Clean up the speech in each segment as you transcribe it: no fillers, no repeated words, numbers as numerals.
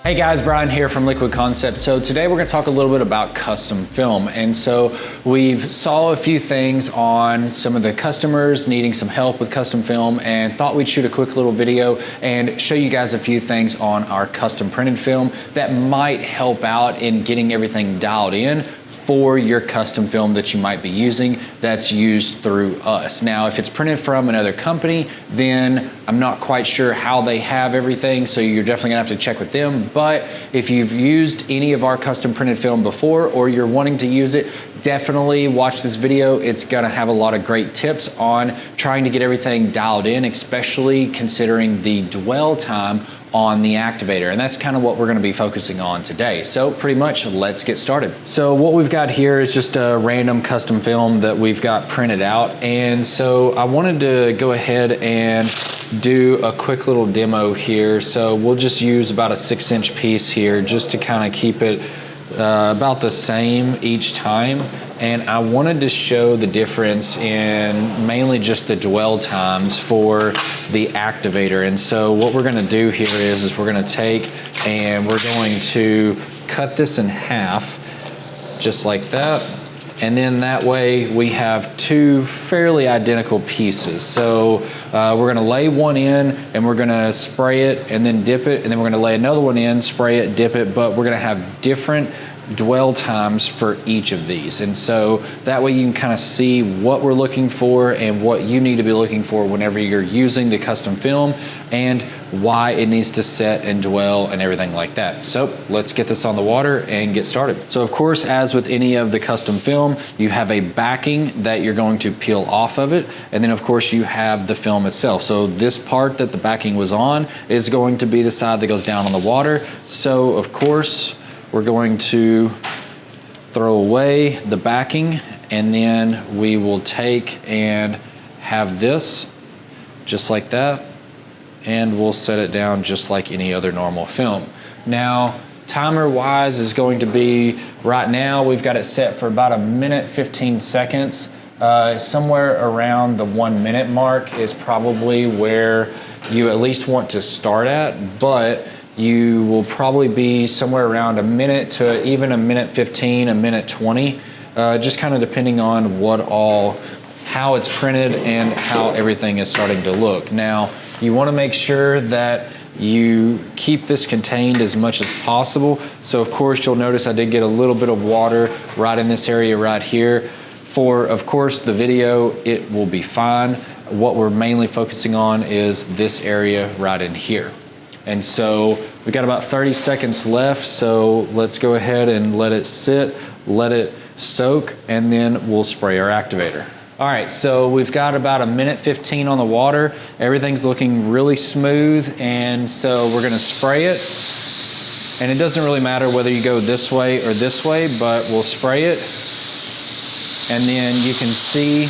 Hey guys, Bryan here from Liquid Concepts. So today we're going to talk a little bit about custom film. And so we've saw a few things on some of the customers needing some help with custom film and thought we'd shoot a quick little video and show you guys a few things on our custom printed film that might help out in getting everything dialed in for your custom film that you might be using that's used through us. Now, if it's printed from another company, then I'm not quite sure how they have everything, so you're definitely gonna have to check with them. But if you've used any of our custom printed film before or you're wanting to use it, definitely watch this video. It's gonna have a lot of great tips on trying to get everything dialed in, especially considering the dwell time on the activator. And that's kind of what we're gonna be focusing on today. So pretty much, let's get started. So what we've got here is just a random custom film that we've got printed out. And so I wanted to go ahead and do a quick little demo here. So we'll just use about a 6-inch piece here just to kind of keep it about the same each time. And I wanted to show the difference in mainly just the dwell times for the activator. And so what we're gonna do here is we're gonna take and we're going to cut this in half, just like that. And then that way we have two fairly identical pieces. So we're gonna lay one in and we're gonna spray it and then dip it, and then we're gonna lay another one in, spray it, dip it, but we're gonna have different dwell times for each of these. And so that way you can kind of see what we're looking for and what you need to be looking for whenever you're using the custom film and why it needs to set and dwell and everything like that. So let's get this on the water and get started. So of course, as with any of the custom film, you have a backing that you're going to peel off of it. And then of course you have the film itself. So this part that the backing was on is going to be the side that goes down on the water. So of course, we're going to throw away the backing, and then we will take and have this just like that, and we'll set it down just like any other normal film. Now, timer wise is going to be, right now we've got it set for about 1 15 seconds. Somewhere around the 1 minute mark is probably where you at least want to start at, but you will probably be somewhere around 1 minute to even 1 15, 1:20, just kind of depending on how it's printed and how everything is starting to look. Now, you want to make sure that you keep this contained as much as possible. So of course, you'll notice I did get a little bit of water right in this area right here. For, of course, the video, it will be fine. What we're mainly focusing on is this area right in here. And so we got about 30 seconds left, so let's go ahead and let it sit, let it soak, and then we'll spray our activator. All right, so we've got about 1 15 on the water. Everything's looking really smooth, and so we're gonna spray it. And it doesn't really matter whether you go this way or this way, but we'll spray it. And then you can see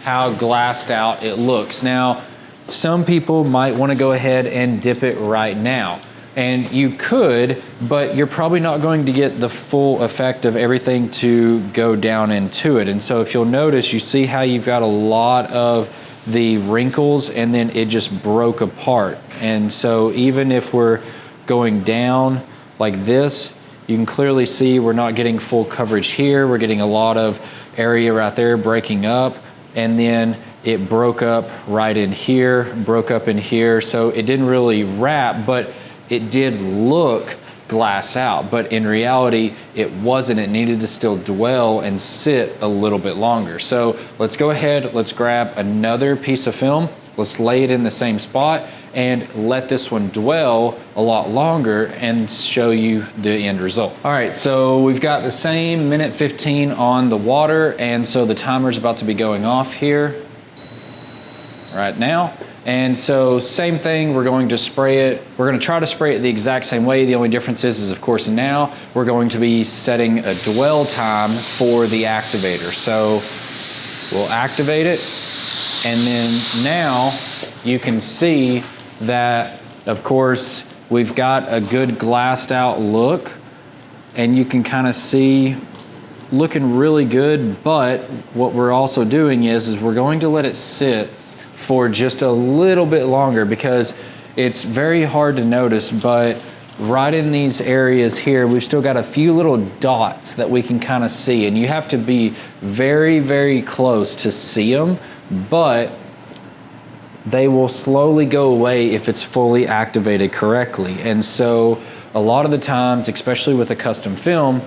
how glassed out it looks. Now, some people might want to go ahead and dip it right now. And you could, but you're probably not going to get the full effect of everything to go down into it. And so if you'll notice, you see how you've got a lot of the wrinkles and then it just broke apart. And so even if we're going down like this, you can clearly see we're not getting full coverage here. We're getting a lot of area right there breaking up. And then it broke up right in here, broke up in here. So it didn't really wrap, but it did look glassed out. But in reality, it wasn't. It needed to still dwell and sit a little bit longer. So let's go ahead, let's grab another piece of film. Let's lay it in the same spot and let this one dwell a lot longer and show you the end result. All right, so we've got the same 1 15 on the water, and so the timer's about to be going off here right now. And so same thing, we're going to spray it. We're going to try to spray it the exact same way. The only difference is of course now we're going to be setting a dwell time for the activator. So we'll activate it, and then now you can see that of course we've got a good glassed out look, and you can kind of see looking really good. But what we're also doing is we're going to let it sit for just a little bit longer, because it's very hard to notice, but right in these areas here, we've still got a few little dots that we can kind of see, and you have to be very, very close to see them, but they will slowly go away if it's fully activated correctly. And so a lot of the times, especially with a custom film,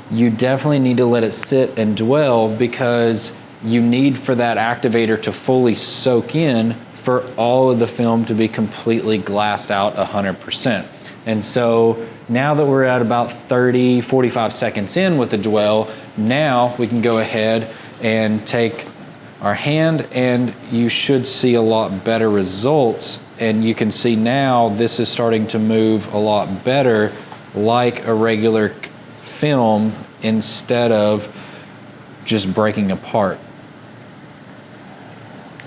you definitely need to let it sit and dwell, because you need for that activator to fully soak in for all of the film to be completely glassed out 100%. And so now that we're at about 30, 45 seconds in with the dwell, now we can go ahead and take our hand, and you should see a lot better results. And you can see now this is starting to move a lot better like a regular film instead of just breaking apart.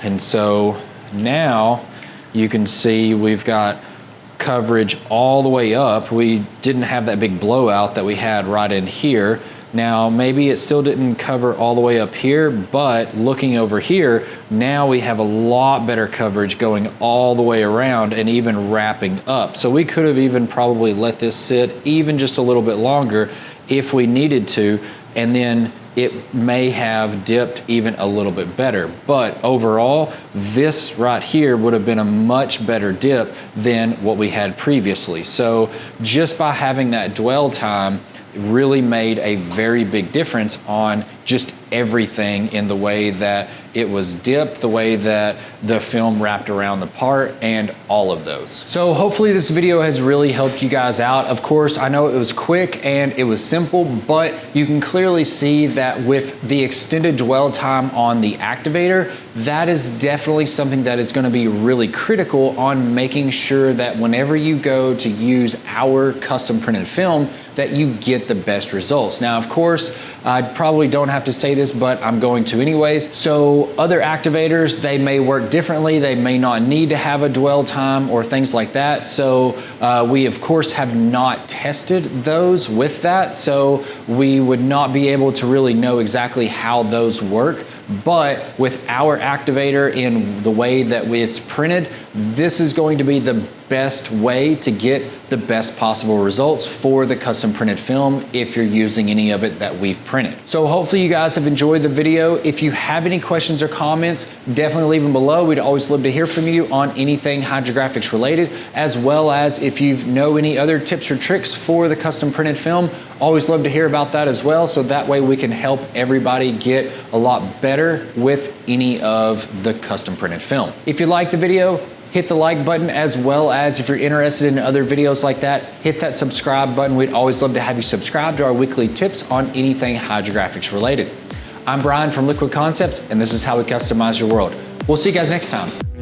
And so now you can see we've got coverage all the way up. We didn't have that big blowout that we had right in here. Now, maybe it still didn't cover all the way up here, but looking over here, now we have a lot better coverage going all the way around and even wrapping up. So we could have even probably let this sit even just a little bit longer if we needed to, and then it may have dipped even a little bit better. But overall, this right here would have been a much better dip than what we had previously. So just by having that dwell time really made a very big difference on just everything, in the way that it was dipped, the way that the film wrapped around the part, and all of those. So hopefully this video has really helped you guys out. Of course, I know it was quick and it was simple, but you can clearly see that with the extended dwell time on the activator, that is definitely something that is going to be really critical on making sure that whenever you go to use our custom printed film, that you get the best results. Now, of course, I probably don't have to say this, but I'm going to anyways. So other activators, they may work differently. They may not need to have a dwell time or things like that. So we of course have not tested those with that. So we would not be able to really know exactly how those work. But with our activator in the way that it's printed, this is going to be the best way to get the best possible results for the custom printed film if you're using any of it that we've printed. So hopefully you guys have enjoyed the video. If you have any questions or comments, definitely leave them below. We'd always love to hear from you on anything hydrographics related, as well as if you know any other tips or tricks for the custom printed film, always love to hear about that as well. So that way we can help everybody get a lot better with any of the custom printed film. If you like the video, hit the like button, as well as if you're interested in other videos like that, hit that subscribe button. We'd always love to have you subscribe to our weekly tips on anything hydrographics related. I'm Bryan from Liquid Concepts, and this is how we customize your world. We'll see you guys next time.